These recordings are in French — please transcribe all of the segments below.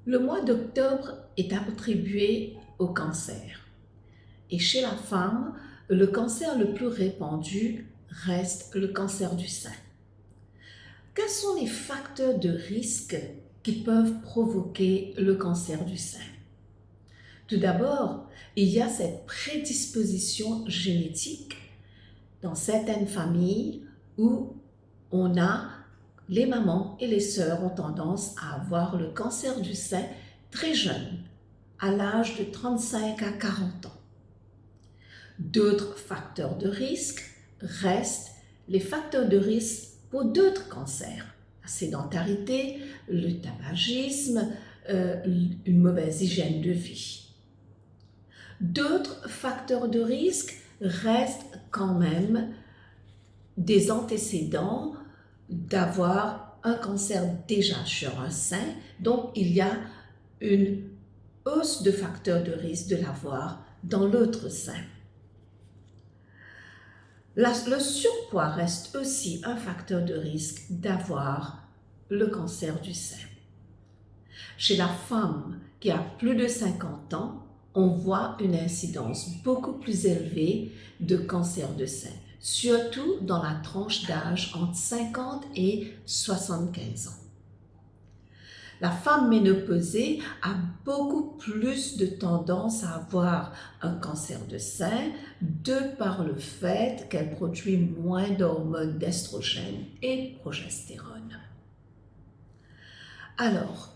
Le mois d'octobre est attribué au cancer. Et chez la femme, le cancer le plus répandu reste le cancer du sein. Quels sont les facteurs de risque qui peuvent provoquer le cancer du sein? Tout d'abord, il y a cette prédisposition génétique dans certaines familles où les mamans et les sœurs ont tendance à avoir le cancer du sein très jeune, à l'âge de 35 à 40 ans. D'autres facteurs de risque restent les facteurs de risque pour d'autres cancers. La sédentarité, le tabagisme, une mauvaise hygiène de vie. D'autres facteurs de risque restent quand même des antécédents d'avoir un cancer déjà sur un sein. Donc, il y a une hausse de facteurs de risque de l'avoir dans l'autre sein. Le surpoids reste aussi un facteur de risque d'avoir le cancer du sein. Chez la femme qui a plus de 50 ans, on voit une incidence beaucoup plus élevée de cancer de sein, surtout dans la tranche d'âge entre 50 et 75 ans. La femme ménopausée a beaucoup plus de tendance à avoir un cancer de sein de par le fait qu'elle produit moins d'hormones d'estrogène et de progestérone. Alors,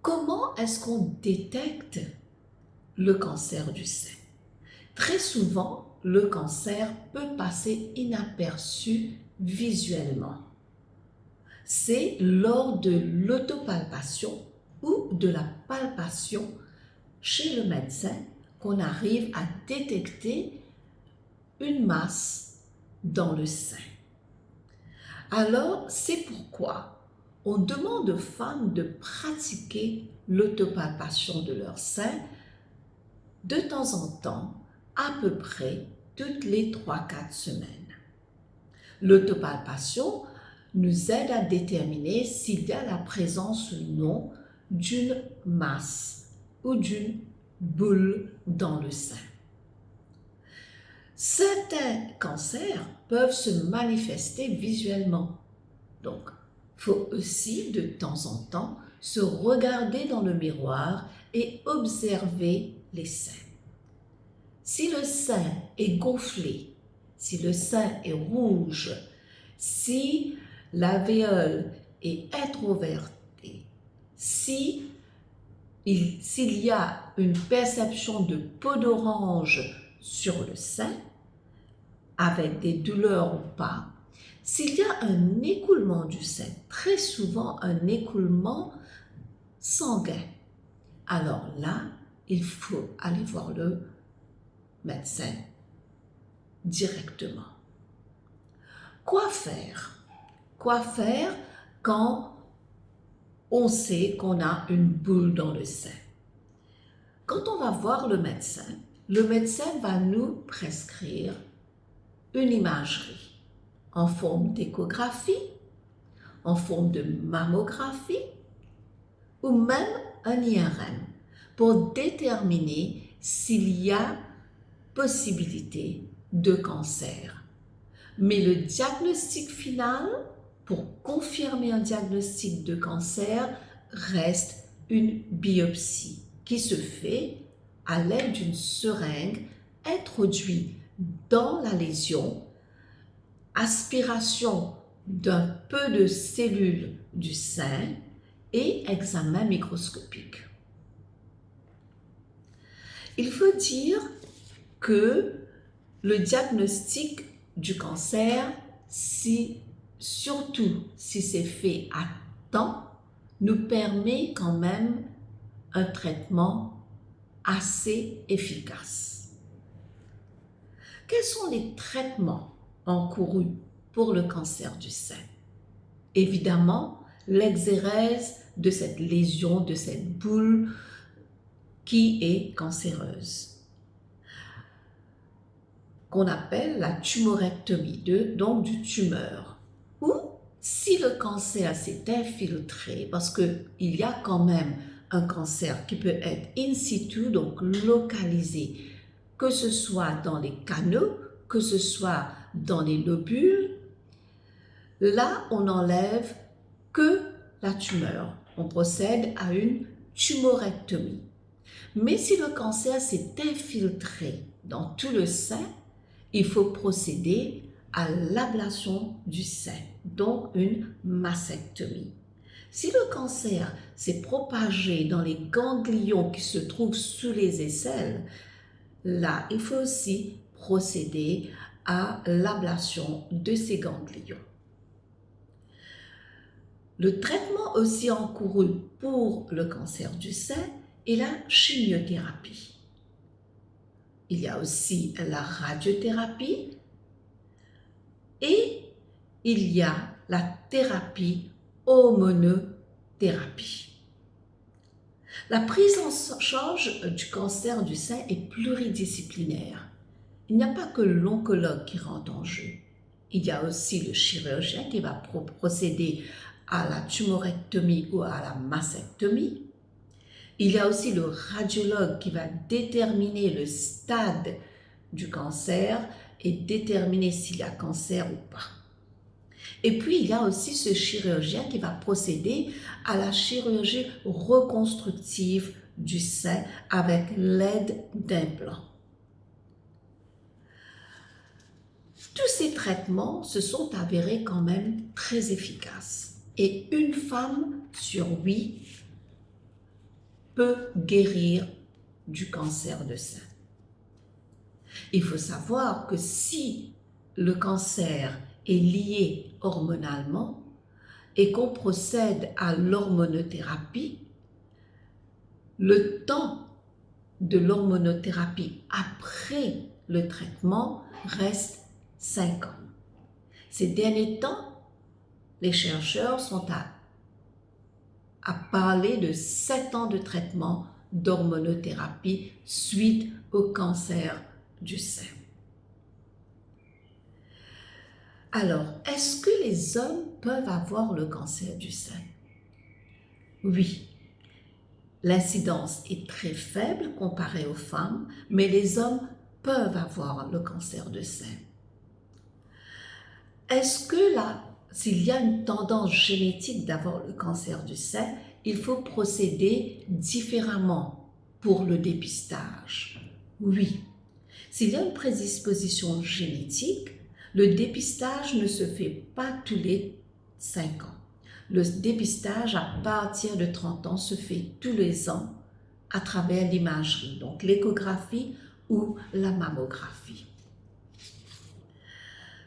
comment est-ce qu'on détecte le cancer du sein? Très souvent, le cancer peut passer inaperçu visuellement. C'est lors de l'autopalpation ou de la palpation chez le médecin qu'on arrive à détecter une masse dans le sein. Alors, c'est pourquoi on demande aux femmes de pratiquer l'autopalpation de leur sein de temps en temps, à peu près toutes les 3-4 semaines. L'autopalpation nous aide à déterminer s'il y a la présence ou non d'une masse ou d'une boule dans le sein. Certains cancers peuvent se manifester visuellement. Donc, il faut aussi de temps en temps se regarder dans le miroir et observer les seins. Si le sein est gonflé, si le sein est rouge, si l'alvéole est introvertée, s'il y a une perception de peau d'orange sur le sein, avec des douleurs ou pas, s'il y a un écoulement du sein, très souvent un écoulement sanguin, alors là, il faut aller voir le médecin directement. Quoi faire? Quoi faire quand on sait qu'on a une boule dans le sein? Quand on va voir le médecin va nous prescrire une imagerie en forme d'échographie, en forme de mammographie ou même un IRM pour déterminer s'il y a possibilité de cancer. Mais le diagnostic final, pour confirmer un diagnostic de cancer, reste une biopsie qui se fait à l'aide d'une seringue introduite dans la lésion, aspiration d'un peu de cellules du sein et examen microscopique. Il faut dire que le diagnostic du cancer, surtout si c'est fait à temps, nous permet quand même un traitement assez efficace. Quels sont les traitements encourus pour le cancer du sein? Évidemment, l'exérèse de cette lésion, de cette boule qui est cancéreuse, qu'on appelle la tumorectomie, donc du tumeur. Ou si le cancer s'est infiltré, parce qu'il y a quand même un cancer qui peut être in situ, donc localisé, que ce soit dans les canaux, que ce soit dans les lobules, là, on n'enlève que la tumeur. On procède à une tumorectomie. Mais si le cancer s'est infiltré dans tout le sein, il faut procéder à l'ablation du sein, donc une mastectomie. Si le cancer s'est propagé dans les ganglions qui se trouvent sous les aisselles, là, il faut aussi procéder à l'ablation de ces ganglions. Le traitement aussi encouru pour le cancer du sein est la chimiothérapie. Il y a aussi la radiothérapie et il y a la thérapie hormonothérapie. La prise en charge du cancer du sein est pluridisciplinaire. Il n'y a pas que l'oncologue qui rentre en jeu. Il y a aussi le chirurgien qui va procéder à la tumorectomie ou à la mastectomie. Il y a aussi le radiologue qui va déterminer le stade du cancer et déterminer s'il y a cancer ou pas. Et puis, il y a aussi ce chirurgien qui va procéder à la chirurgie reconstructive du sein avec l'aide d'implants. Tous ces traitements se sont avérés quand même très efficaces. Et une femme sur 8 peut guérir du cancer de sein. Il faut savoir que si le cancer est lié hormonalement et qu'on procède à l'hormonothérapie, le temps de l'hormonothérapie après le traitement reste 5 ans. Ces derniers temps, les chercheurs sont à parler de 7 ans de traitement d'hormonothérapie suite au cancer du sein. Alors, est-ce que les hommes peuvent avoir le cancer du sein? Oui. L'incidence est très faible comparée aux femmes, mais les hommes peuvent avoir le cancer du sein. Est-ce que s'il y a une tendance génétique d'avoir le cancer du sein, il faut procéder différemment pour le dépistage? Oui. S'il y a une prédisposition génétique, le dépistage ne se fait pas tous les 5 ans. Le dépistage à partir de 30 ans se fait tous les ans à travers l'imagerie, donc l'échographie ou la mammographie.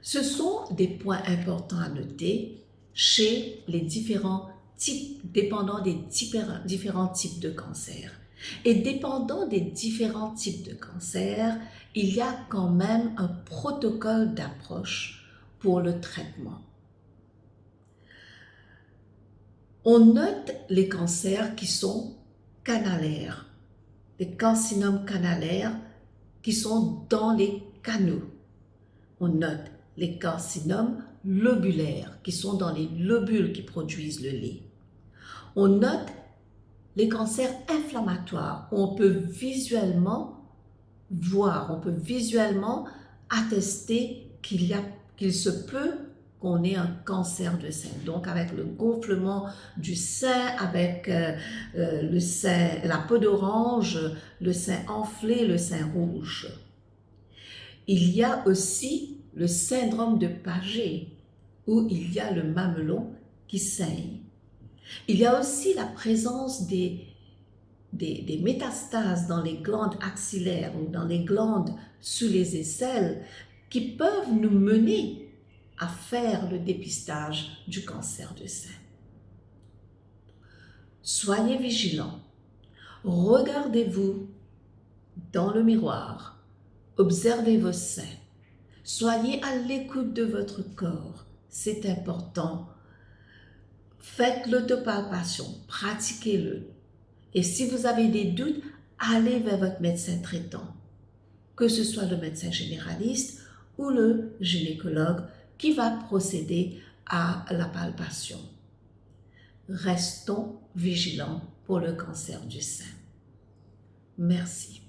Ce sont des points importants à noter chez les différents types, dépendant des différents types de cancers. Et dépendant des différents types de cancers, il y a quand même un protocole d'approche pour le traitement. On note les cancers qui sont canalaires, les carcinomes canalaires qui sont dans les canaux. On note les carcinomes lobulaires qui sont dans les lobules qui produisent le lait. On note les cancers inflammatoires où on peut visuellement voir, on peut visuellement attester qu'il se peut qu'on ait un cancer de sein. Donc avec le gonflement du sein, avec le sein, la peau d'orange, le sein enflé, le sein rouge. Il y a aussi le syndrome de Paget, où il y a le mamelon qui saigne. Il y a aussi la présence des métastases dans les glandes axillaires ou dans les glandes sous les aisselles qui peuvent nous mener à faire le dépistage du cancer du sein. Soyez vigilants, regardez-vous dans le miroir, observez vos seins, soyez à l'écoute de votre corps, c'est important. Faites l'autopalpation, pratiquez-le. Et si vous avez des doutes, allez vers votre médecin traitant, que ce soit le médecin généraliste ou le gynécologue qui va procéder à la palpation. Restons vigilants pour le cancer du sein. Merci.